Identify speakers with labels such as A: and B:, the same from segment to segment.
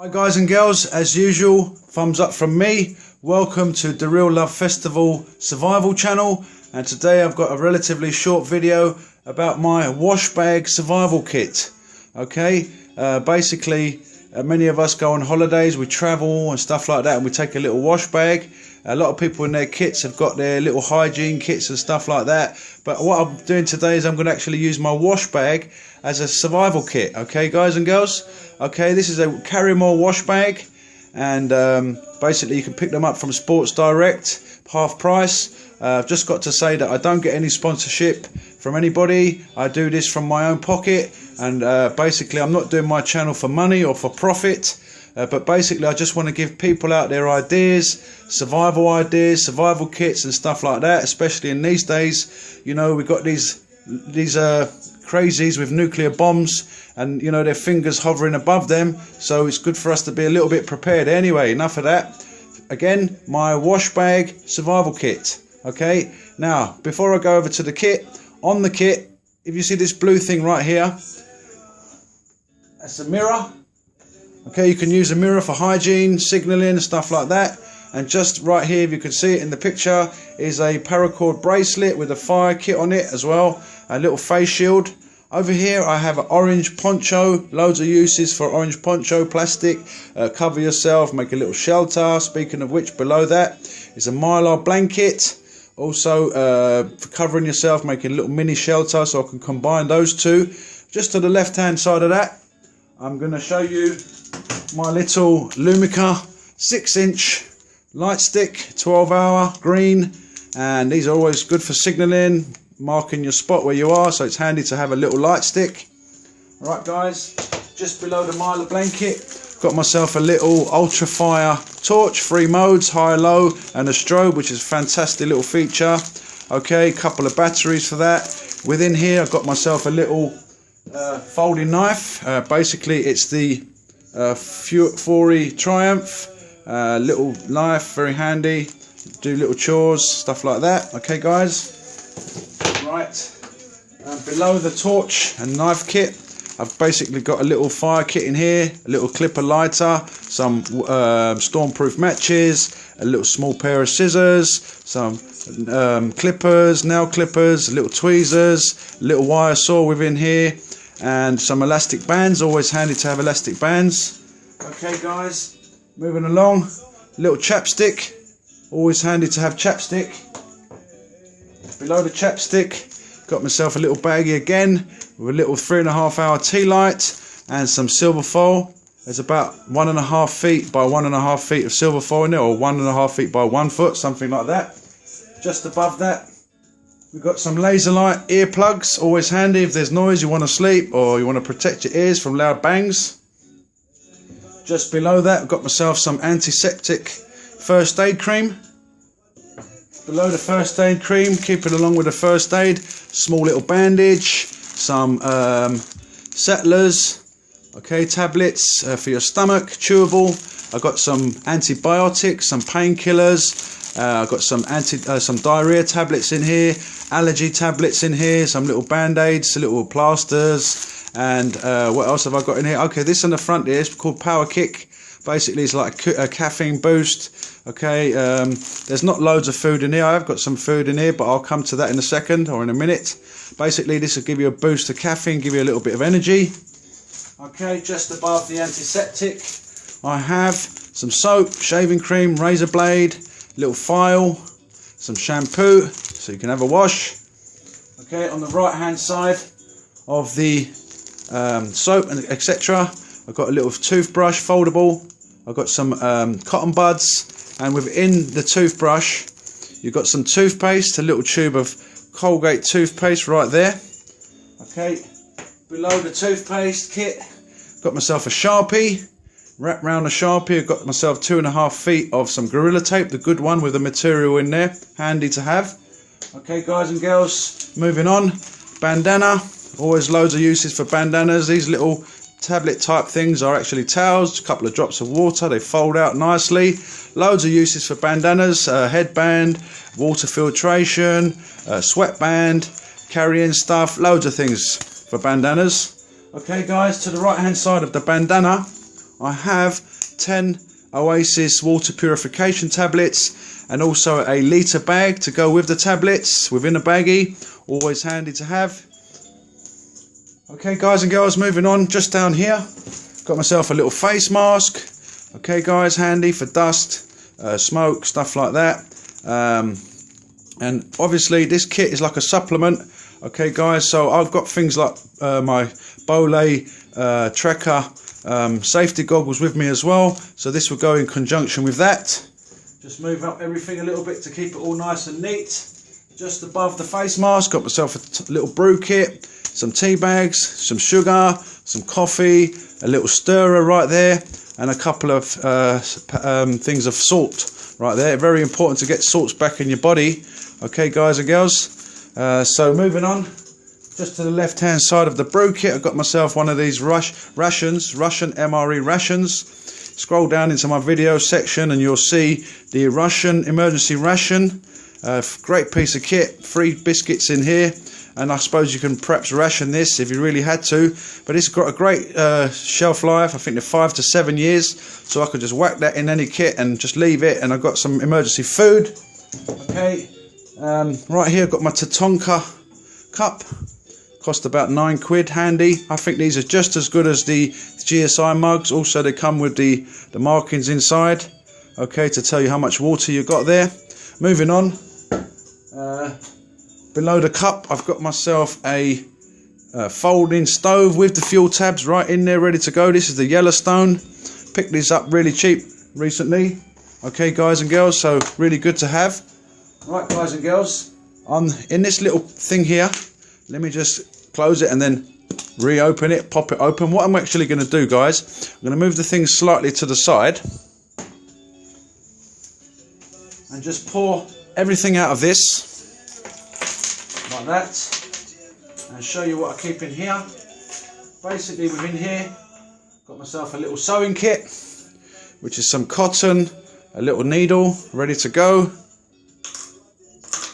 A: Hi guys and girls, as usual, thumbs up from me. Welcome to the Real Love Festival survival channel, and today I've got a relatively short video about my wash bag survival kit. Okay, basically many of us go on holidays, we travel and stuff like that, and we take a little wash bag. A lot of people in their kits have got their little hygiene kits and stuff like that, but what I'm doing today is I'm going to actually use my wash bag as a survival kit. Okay guys and girls, okay, this is a carry more wash bag, and basically you can pick them up from Sports Direct, half price. I've just got to say that I don't get any sponsorship from anybody. I do this from my own pocket, and basically I'm not doing my channel for money or for profit, but basically I just want to give people out their ideas, survival kits and stuff like that, especially in these days. You know, we've got these crazies with nuclear bombs, and you know, their fingers hovering above them, so it's good for us to be a little bit prepared. Anyway, enough of that. Again, my wash bag survival kit. Okay, now before I go over to the kit, on the kit, if you see this blue thing right here, that's a mirror. Okay, you can use a mirror for hygiene, signaling and stuff like that. And just right here, if you can see it in the picture, is a paracord bracelet with a fire kit on it as well, a little face shield. Over here I have an orange poncho, loads of uses for orange poncho, plastic, cover yourself, make a little shelter. Speaking of which, below that is a mylar blanket, also for covering yourself, making a little mini shelter, so I can combine those two. Just to the left hand side of that, I'm going to show you my little Lumica 6-inch light stick, 12-hour green, and these are always good for signaling, marking your spot where you are, so it's handy to have a little light stick. Right guys, just below the mylar blanket, got myself a little ultra fire torch, 3 modes, high, low, and a strobe, which is a fantastic little feature. Okay, couple of batteries for that. Within here I've got myself a little folding knife. Basically it's the Fury Triumph. Little knife, very handy, do little chores, stuff like that. Okay guys, right, below the torch and knife kit, I've basically got a little fire kit in here, a little clipper lighter, some stormproof matches, a little small pair of scissors, some clippers, nail clippers, little tweezers, a little wire saw within here, and some elastic bands. Always handy to have elastic bands. Okay guys, moving along, little chapstick, always handy to have chapstick. Below the chapstick, got myself a little baggie again with a little 3.5-hour tea light and some silver foil. There's about 1.5 feet by 1.5 feet of silver foil in there, or 1.5 feet by 1 foot, something like that. Just above that, we've got some laser light earplugs, always handy if there's noise, you want to sleep, or you want to protect your ears from loud bangs. Just below that, I've got myself some antiseptic first aid cream. Below the first aid cream, keeping along with the first aid, small little bandage, some settlers, okay, tablets for your stomach, chewable. I've got some antibiotics, some painkillers. I've got some diarrhea tablets in here, allergy tablets in here, some little band-aids, little plasters. And what else have I got in here? Okay, this on the front here is called Power Kick. Basically it's like a caffeine boost. Okay, there's not loads of food in here. I've got some food in here, but I'll come to that in a second or in a minute. Basically this will give you a boost of caffeine, give you a little bit of energy. Okay, just above the antiseptic I have some soap, shaving cream, razor blade, little file, some shampoo so you can have a wash. Okay, on the right hand side of the soap and etc, I've got a little toothbrush, foldable. I've got some cotton buds, and within the toothbrush you've got some toothpaste, a little tube of Colgate toothpaste right there. Okay, below the toothpaste kit, got myself a Sharpie. Wrap round a Sharpie, I've got myself 2.5 feet of some Gorilla Tape, the good one with the material in there, handy to have. Okay guys and girls, moving on. Bandana, always loads of uses for bandanas. These little tablet type things are actually towels, a couple of drops of water, they fold out nicely. Loads of uses for bandanas, headband, water filtration, sweatband, carrying stuff, loads of things for bandanas. Okay guys, to the right hand side of the bandana I have 10 Oasis water purification tablets, and also a litre bag to go with the tablets within a baggie. Always handy to have. Okay guys and girls, moving on, just down here, got myself a little face mask. Okay guys, handy for dust, smoke, stuff like that. And obviously this kit is like a supplement. Okay guys, so I've got things like my Bolay Trekker safety goggles with me as well, so this will go in conjunction with that. Just move up everything a little bit to keep it all nice and neat. Just above the face mask, got myself a little brew kit, some tea bags, some sugar, some coffee, a little stirrer right there, and a couple of things of salt right there. Very important to get salts back in your body. Okay guys and girls, so moving on, just to the left hand side of the brew kit, I've got myself one of these Russian MRE rations. Scroll down into my video section and you'll see the Russian emergency ration. Great piece of kit, 3 biscuits in here, and I suppose you can perhaps ration this if you really had to, but it's got a great shelf life. I think they're 5 to 7 years, so I could just whack that in any kit and just leave it, and I've got some emergency food. Okay, right here I've got my Tatonka cup, cost about £9, handy. I think these are just as good as the GSI mugs. Also they come with the markings inside, okay, to tell you how much water you got there. Moving on, below the cup I've got myself a folding stove with the fuel tabs right in there ready to go. This is the Yellowstone, picked these up really cheap recently. Okay guys and girls, so really good to have. Right guys and girls, in this little thing here, let me just close it and then reopen it, pop it open. What I'm actually going to do guys, I'm going to move the thing slightly to the side and just pour everything out of this like that, and show you what I keep in here. Basically within here, got myself a little sewing kit, which is some cotton, a little needle ready to go.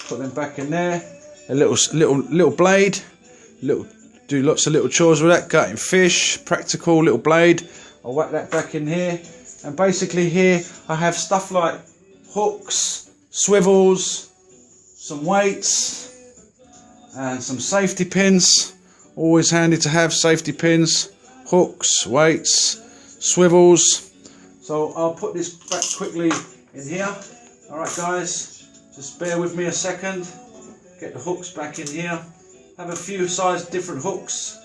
A: Put them back in there. A little blade. Do lots of little chores with that. Gutting fish, practical little blade. I'll whack that back in here. And basically here I have stuff like hooks, swivels, some weights, and some safety pins. Always handy to have safety pins, hooks, weights, swivels. So I'll put this back quickly in here. Alright guys, just bear with me a second. Get the hooks back in here. Have a few size different hooks.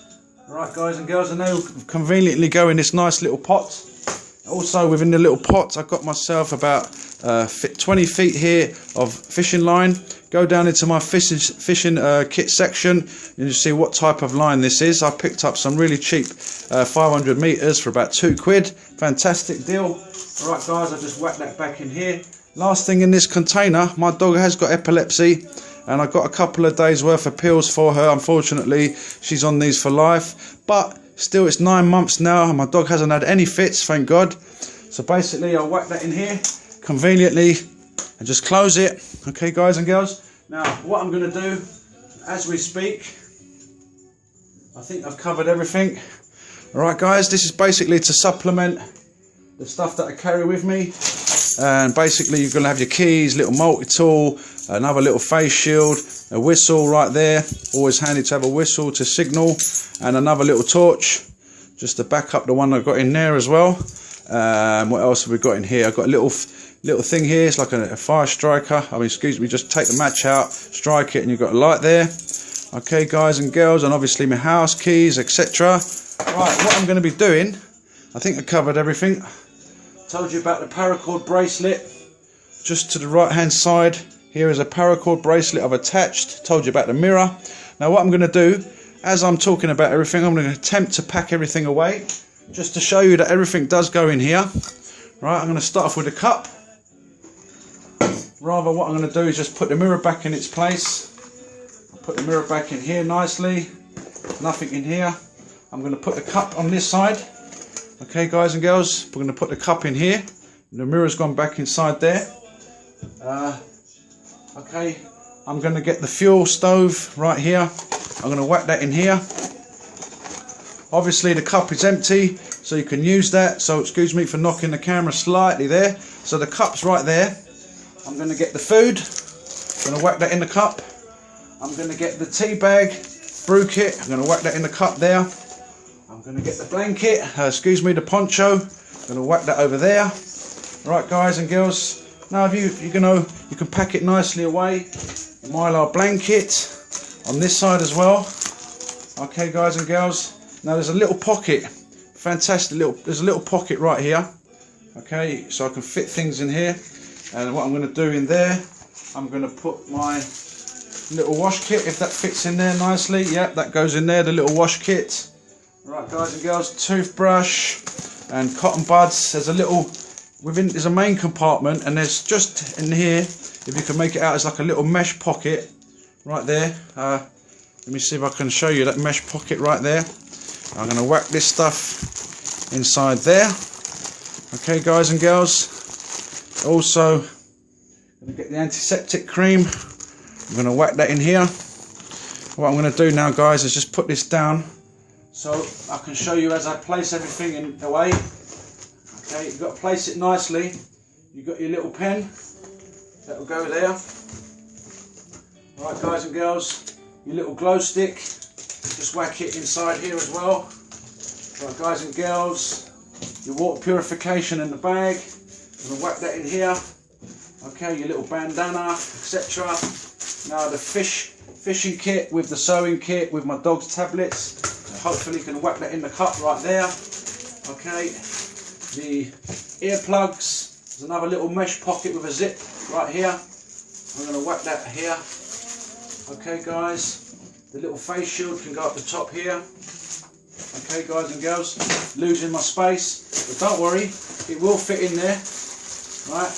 A: Alright guys and girls, and they'll conveniently go in this nice little pot. Also within the little pot I've got myself about 20 feet here of fishing line. Go down into my fishing kit section and you see what type of line this is. I picked up some really cheap 500 meters for about £2. Fantastic deal. Alright guys, I just whack that back in here. Last thing in this container, my dog has got epilepsy, and I got a couple of days worth of pills for her. Unfortunately she's on these for life, but still it's 9 months now and my dog hasn't had any fits, thank God. So basically I'll whack that in here conveniently and just close it. Okay guys and girls, now what I'm going to do as we speak, I think I've covered everything. Alright guys, this is basically to supplement the stuff that I carry with me. And basically you're going to have your keys, little multi-tool, another little face shield, a whistle right there, always handy to have a whistle to signal, and another little torch just to back up the one I've got in there as well. What else have we got in here? I've got a little thing here, it's like a fire striker. I mean, excuse me, just take the match out, strike it, and you've got a light there. Okay guys and girls, and obviously my house keys, etc. Right, what I'm going to be doing, I think I covered everything. Told you about the paracord bracelet. Just to the right hand side here is a paracord bracelet I've attached. Told you about the mirror. Now what I'm going to do, as I'm talking about everything, I'm going to attempt to pack everything away, just to show you that everything does go in here. Right, I'm going to start off with a cup. Rather, what I'm going to do is just put the mirror back in its place. I'll put the mirror back in here nicely. Nothing in here. I'm going to put the cup on this side. Okay guys and girls, we're going to put the cup in here. The mirror's gone back inside there. Okay, I'm going to get the fuel stove right here. I'm going to whack that in here. Obviously the cup is empty. so you can use that. So excuse me for knocking the camera slightly there. So the cup's right there. I'm going to get the food, I'm going to whack that in the cup. I'm going to get the tea bag, brew kit, I'm going to whack that in the cup there. I'm going to get the blanket, excuse me, the poncho, I'm going to whack that over there. Right guys and girls, now if you can pack it nicely away. The Mylar blanket on this side as well. Okay guys and girls, now there's a little pocket, fantastic there's a little pocket right here. Okay, so I can fit things in here, and what I'm going to do in there, I'm going to put my little wash kit, if that fits in there nicely. Yep, that goes in there, the little wash kit. Right guys and girls, toothbrush and cotton buds. There's a main compartment, and there's just in here, if you can make it out, it's like a little mesh pocket right there. Let me see if I can show you that mesh pocket right there. I'm going to whack this stuff inside there. Okay guys and girls, also going to get the antiseptic cream. I'm going to whack that in here. What I'm going to do now guys is just put this down so I can show you as I place everything away. Okay, you've got to place it nicely. You've got your little pen that will go there. Right guys and girls, your little glow stick, just whack it inside here as well. Right guys and girls, your water purification in the bag, I'm going to whack that in here. Okay, your little bandana, etc. Now the fishing kit with the sewing kit with my dog's tablets. Hopefully you can whack that in the cup right there. Okay, the earplugs, there's another little mesh pocket with a zip right here. I'm going to whack that here. Okay guys, the little face shield can go up the top here. Okay guys and girls, losing my space, but don't worry, it will fit in there. Right,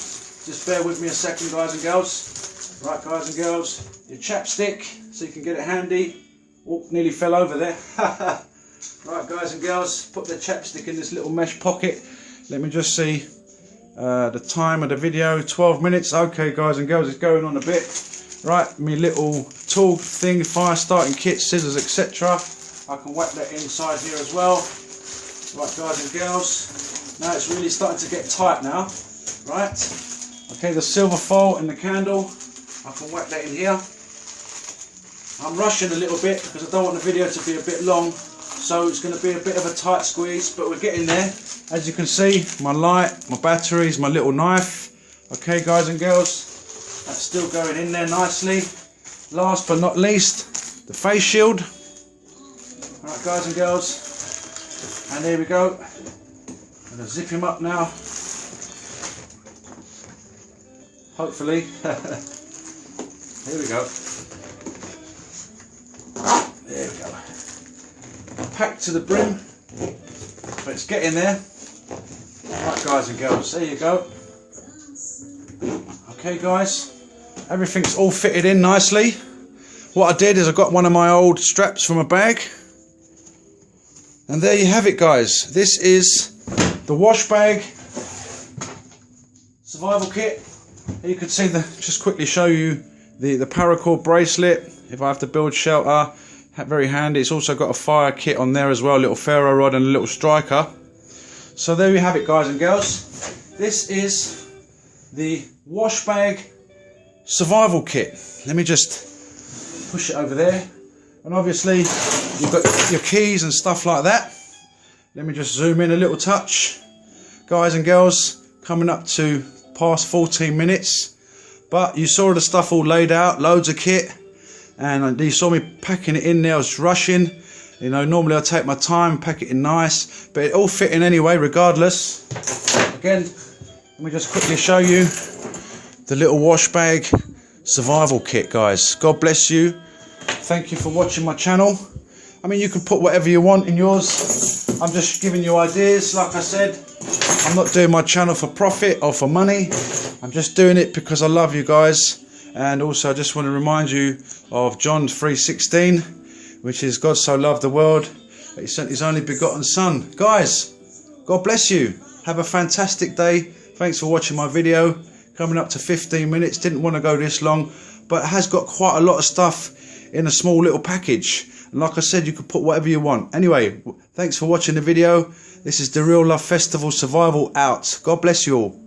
A: just bear with me a second guys and girls. Right guys and girls, your chapstick, so you can get it handy. Oh, nearly fell over there. Right guys and girls, put the chapstick in this little mesh pocket. Let me just see the time of the video, 12 minutes. Okay guys and girls, it's going on a bit. Right, my little tool thing, fire starting kit, scissors, etc. I can whack that inside here as well. Right guys and girls, now it's really starting to get tight now. Right, okay, the silver foil and the candle, I can whack that in here. I'm rushing a little bit because I don't want the video to be a bit long, so it's going to be a bit of a tight squeeze, but we're getting there. As you can see, my light, my batteries, my little knife. Okay guys and girls, that's still going in there nicely. Last but not least, the face shield. Alright guys and girls, and here we go. I'm going to zip him up now. Hopefully. Here we go. There we go. Packed to the brim, but it's getting there. Right guys and girls, there you go. Okay guys, everything's all fitted in nicely. What I did is I got one of my old straps from a bag, and there you have it guys. This is the wash bag survival kit. You can see just quickly show you the paracord bracelet if I have to build shelter. Very handy. It's also got a fire kit on there as well, a little ferro rod and a little striker. So there you have it guys and girls. This is the wash bag survival kit. Let me just push it over there, and obviously you've got your keys and stuff like that. Let me just zoom in a little touch. Guys and girls, coming up to past 14 minutes, but you saw the stuff all laid out, loads of kit, and you saw me packing it in there. I was rushing, you know, normally I take my time, pack it in nice, but it all fit in anyway regardless. Again, let me just quickly show you the little wash bag survival kit guys. God bless you, thank you for watching my channel. I mean, you can put whatever you want in yours. I'm just giving you ideas. Like I said, I'm not doing my channel for profit or for money. I'm just doing it because I love you guys. And also I just want to remind you of John 3:16, which is God so loved the world that he sent his only begotten son. Guys, God bless you. Have a fantastic day. Thanks for watching my video. Coming up to 15 minutes. Didn't want to go this long, but it has got quite a lot of stuff in a small little package. And like I said, you could put whatever you want. Anyway, thanks for watching the video. This is the Real Love Festival Survival out. God bless you all.